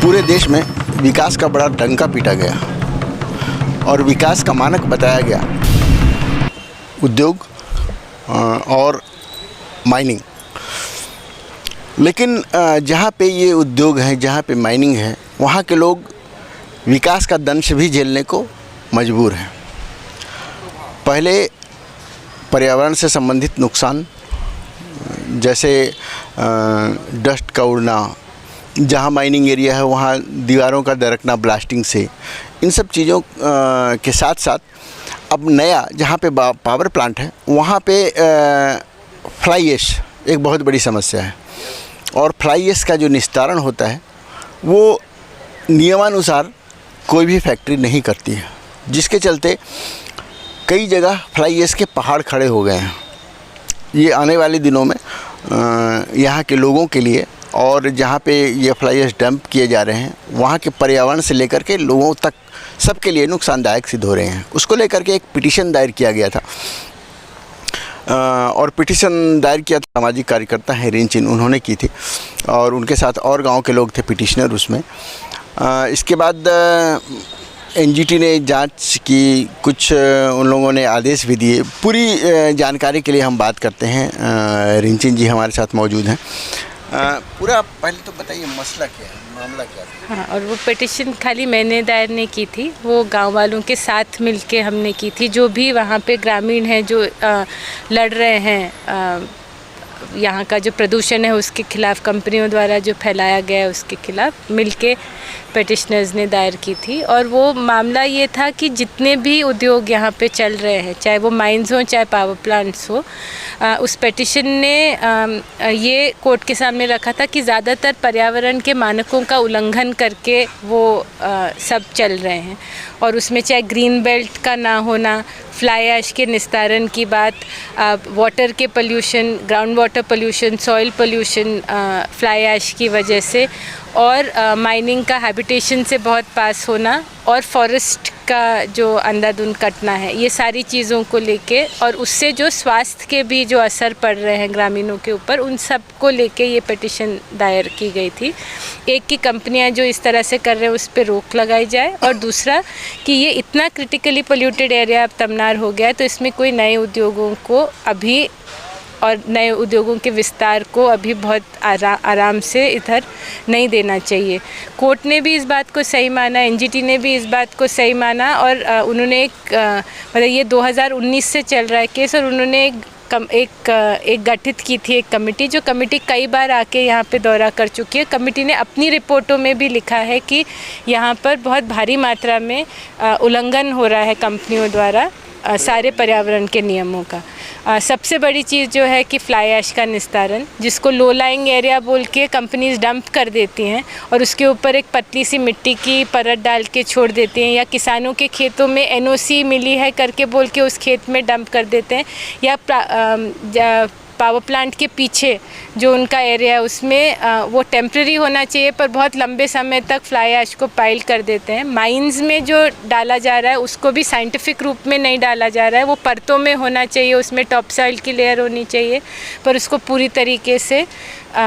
पूरे देश में विकास का बड़ा डंका पीटा गया और विकास का मानक बताया गया उद्योग और माइनिंग। लेकिन जहाँ पे ये उद्योग है, जहाँ पे माइनिंग है, वहाँ के लोग विकास का दंश भी झेलने को मजबूर हैं। पहले पर्यावरण से संबंधित नुकसान, जैसे डस्ट का उड़ना, जहाँ माइनिंग एरिया है वहाँ दीवारों का दरकना ब्लास्टिंग से, इन सब चीज़ों के साथ साथ अब नया जहाँ पे पावर प्लांट है वहाँ पे फ्लाई ऐश एक बहुत बड़ी समस्या है। और फ्लाई ऐश का जो निस्तारण होता है वो नियमानुसार कोई भी फैक्ट्री नहीं करती है, जिसके चलते कई जगह फ्लाई ऐश के पहाड़ खड़े हो गए हैं। ये आने वाले दिनों में यहाँ के लोगों के लिए और जहाँ पे ये फ्लाई ऐश डंप किए जा रहे हैं वहाँ के पर्यावरण से लेकर के लोगों तक सबके लिए नुकसानदायक सिद्ध हो रहे हैं। उसको लेकर के एक पिटीशन दायर किया गया था और पिटीशन दायर किया था सामाजिक कार्यकर्ता हैं रिंचिन, उन्होंने की थी और उनके साथ और गांव के लोग थे पिटिशनर उसमें। इसके बाद एनजीटी ने जांच की, कुछ उन लोगों ने आदेश भी दिए। पूरी जानकारी के लिए हम बात करते हैं, रिंचिन जी हमारे साथ मौजूद हैं। पूरा पहले तो बताइए मसला क्या है, मामला क्या है? हाँ, और वो पिटिशन खाली मैंने दायर नहीं की थी, वो गांव वालों के साथ मिलके हमने की थी। जो भी वहाँ पे ग्रामीण हैं जो लड़ रहे हैं यहाँ का जो प्रदूषण है उसके खिलाफ, कंपनियों द्वारा जो फैलाया गया है उसके खिलाफ मिलके पिटिशनर्स ने दायर की थी। और वो मामला ये था कि जितने भी उद्योग यहाँ पे चल रहे हैं, चाहे वो माइंस हो चाहे पावर प्लांट्स हो, उस पिटिशन ने ये कोर्ट के सामने रखा था कि ज़्यादातर पर्यावरण के मानकों का उल्लंघन करके वो सब चल रहे हैं। और उसमें चाहे ग्रीन बेल्ट का ना होना, फ्लाई ऐश के निस्तारण की बात, वाटर के pollution, ground water pollution, soil pollution fly ash की वजह से, और माइनिंग का हैबिटेशन से बहुत पास होना, और फॉरेस्ट का जो अंधाधुंध कटना है, ये सारी चीज़ों को लेके और उससे जो स्वास्थ्य के भी जो असर पड़ रहे हैं ग्रामीणों के ऊपर, उन सब को लेके ये पिटिशन दायर की गई थी। एक की कंपनियां जो इस तरह से कर रहे हैं उस पर रोक लगाई जाए, और दूसरा कि ये इतना क्रिटिकली पोल्यूटेड एरिया अब तमनार हो गया है तो इसमें कोई नए उद्योगों को अभी और नए उद्योगों के विस्तार को अभी बहुत आराम से इधर नहीं देना चाहिए। कोर्ट ने भी इस बात को सही माना, एनजीटी ने भी इस बात को सही माना, और उन्होंने मतलब ये 2019 से चल रहा है केस, और उन्होंने एक गठित की थी एक कमेटी, जो कमेटी कई बार आके यहाँ पे दौरा कर चुकी है। कमेटी ने अपनी रिपोर्टों में भी लिखा है कि यहाँ पर बहुत भारी मात्रा में उल्लंघन हो रहा है कंपनियों द्वारा सारे पर्यावरण के नियमों का। सबसे बड़ी चीज़ जो है कि फ्लाई ऐश का निस्तारण, जिसको लो लाइंग एरिया बोल के कंपनीज डंप कर देती हैं और उसके ऊपर एक पतली सी मिट्टी की परत डाल के छोड़ देती हैं, या किसानों के खेतों में एनओसी मिली है करके बोल के उस खेत में डंप कर देते हैं, या पावर प्लांट के पीछे जो उनका एरिया है उसमें वो टेम्प्रेरी होना चाहिए पर बहुत लंबे समय तक फ्लाई ऐश को पाइल कर देते हैं। माइंस में जो डाला जा रहा है उसको भी साइंटिफिक रूप में नहीं डाला जा रहा है, वो परतों में होना चाहिए, उसमें टॉप सॉइल की लेयर होनी चाहिए, पर उसको पूरी तरीके से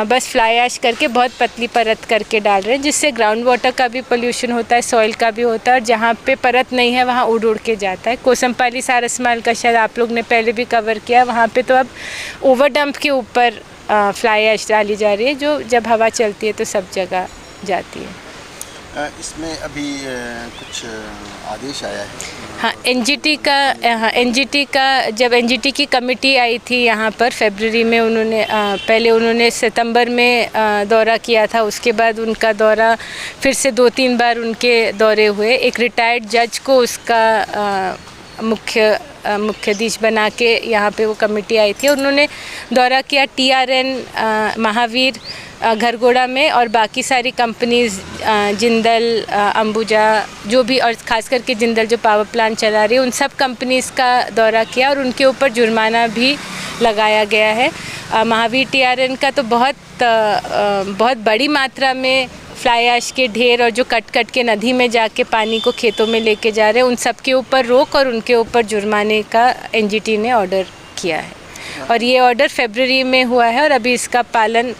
बस फ्लाई ऐश करके बहुत पतली परत करके डाल रहे हैं, जिससे ग्राउंड वाटर का भी पोल्यूशन होता है, सॉइल का भी होता है, और जहाँ पे परत नहीं है वहाँ उड़ के जाता है। कोसमपाली सारसमाल का शायद आप लोग ने पहले भी कवर किया, वहाँ पे तो अब ओवर डंप के ऊपर फ्लाई ऐश डाली जा रही है, जो जब हवा चलती है तो सब जगह जाती है। इसमें अभी कुछ आदेश आया है? हाँ, एनजीटी का जब एनजीटी की कमेटी आई थी यहाँ पर फरवरी में, पहले उन्होंने सितंबर में दौरा किया था, उसके बाद उनका दौरा फिर से 2-3 बार उनके दौरे हुए। एक रिटायर्ड जज को उसका मुख्याधीश बना के यहाँ पे वो कमेटी आई थी, उन्होंने दौरा किया TRN, महावीर, घरगोड़ा में, और बाकी सारी कंपनीज, जिंदल, अंबुजा, जो भी, और ख़ास करके जिंदल जो पावर प्लांट चला रही है, उन सब कंपनीज़ का दौरा किया और उनके ऊपर जुर्माना भी लगाया गया है। महावीर TRN का तो बहुत बड़ी मात्रा में फ्लाई ऐश के ढेर और जो कट के नदी में जाके पानी को खेतों में लेके जा रहे हैं, उन सब के ऊपर रोक और उनके ऊपर जुर्माने का एनजीटी ने ऑर्डर किया है, और ये ऑर्डर फरवरी में हुआ है और अभी इसका पालन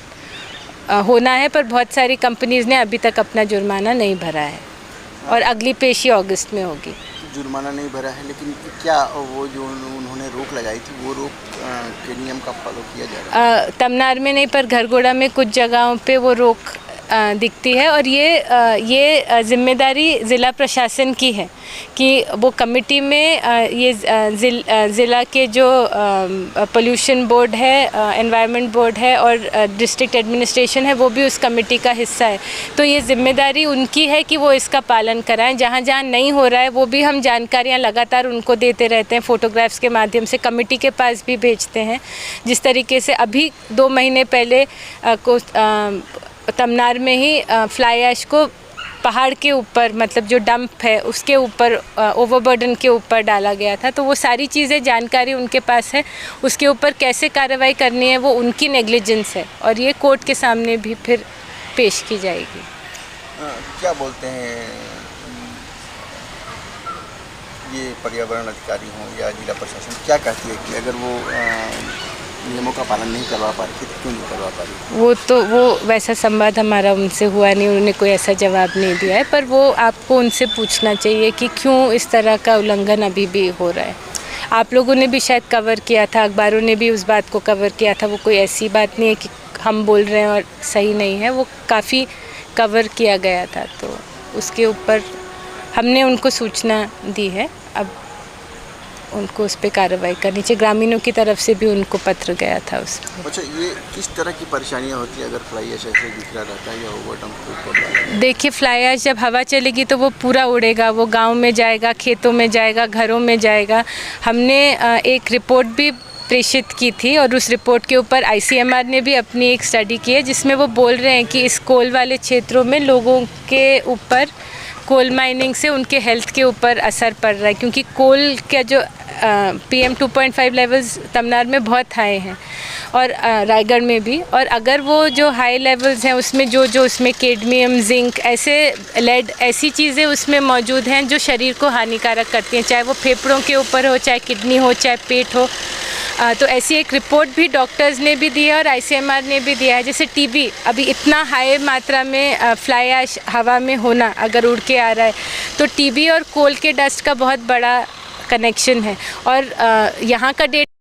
होना है, पर बहुत सारी कंपनीज़ ने अभी तक अपना जुर्माना नहीं भरा है और अगली पेशी अगस्त में होगी। जुर्माना नहीं भरा है, लेकिन क्या वो जो उन्होंने रोक लगाई थी वो रोक के नियम का फॉलो किया जा रहा है? तमनार में नहीं, पर घरघोड़ा में कुछ जगहों पे वो रोक दिखती है और ये जिम्मेदारी ज़िला प्रशासन की है कि वो कमेटी में ये ज़िला के जो पोल्यूशन बोर्ड है, एनवायरनमेंट बोर्ड है और डिस्ट्रिक्ट एडमिनिस्ट्रेशन है, वो भी उस कमेटी का हिस्सा है। तो ये जिम्मेदारी उनकी है कि वो इसका पालन कराएं। जहाँ जहाँ नहीं हो रहा है वो भी हम जानकारियाँ लगातार उनको देते रहते हैं, फ़ोटोग्राफ्स के माध्यम से कमेटी के पास भी भेजते हैं। जिस तरीके से अभी 2 महीने पहले तमनार में ही फ्लाई ऐश को पहाड़ के ऊपर, मतलब जो डंप है उसके ऊपर, ओवरबर्डन के ऊपर डाला गया था। तो वो सारी चीज़ें जानकारी उनके पास है, उसके ऊपर कैसे कार्रवाई करनी है वो उनकी नेग्लिजेंस है और ये कोर्ट के सामने भी फिर पेश की जाएगी। क्या बोलते हैं ये पर्यावरण अधिकारी हों या जिला प्रशासन, क्या कहती है कि अगर वो नियमों का पालन नहीं करवा पा रही थी तो क्यों नहीं करवा पा रही? वो वैसा संवाद हमारा उनसे हुआ नहीं, उन्होंने कोई ऐसा जवाब नहीं दिया है, पर वो आपको उनसे पूछना चाहिए कि क्यों इस तरह का उल्लंघन अभी भी हो रहा है। आप लोगों ने भी शायद कवर किया था, अखबारों ने भी उस बात को कवर किया था। वो कोई ऐसी बात नहीं है कि हम बोल रहे हैं और सही नहीं है, वो काफ़ी कवर किया गया था। तो उसके ऊपर हमने उनको सूचना दी है, अब उनको उस पर कार्रवाई करनी चाहिए। ग्रामीणों की तरफ से भी उनको पत्र गया था उसमें। अच्छा, ये किस तरह की परेशानियां होती है अगर फ्लाई ऐश ऐसे बिखरा रहता है या ओवरडंप के ऊपर? देखिए, फ्लाई ऐश जब हवा चलेगी तो वो पूरा उड़ेगा, वो गांव में जाएगा, खेतों में जाएगा, घरों में जाएगा। हमने एक रिपोर्ट भी प्रेषित की थी और उस रिपोर्ट के ऊपर ICMR ने भी अपनी एक स्टडी की है, जिसमें वो बोल रहे हैं कि इस कोल वाले क्षेत्रों में लोगों के ऊपर कोल माइनिंग से उनके हेल्थ के ऊपर असर पड़ रहा है, क्योंकि कोल का जो PM 2.5 लेवल्स तमनार में बहुत हाई हैं और रायगढ़ में भी। और अगर वो जो हाई लेवल्स हैं उसमें जो उसमें कैडमियम, जिंक, ऐसे लेड, ऐसी चीज़ें उसमें मौजूद हैं जो शरीर को हानिकारक करती हैं, चाहे वो फेफड़ों के ऊपर हो, चाहे किडनी हो, चाहे पेट हो। तो ऐसी एक रिपोर्ट भी डॉक्टर्स ने भी दी है और ICMR ने भी दिया है। जैसे TB, अभी इतना हाई मात्रा में फ्लाई ऐश हवा में होना अगर उड़ के आ रहा है तो TB और कोल के डस्ट का बहुत बड़ा कनेक्शन है। और यहाँ का डेटा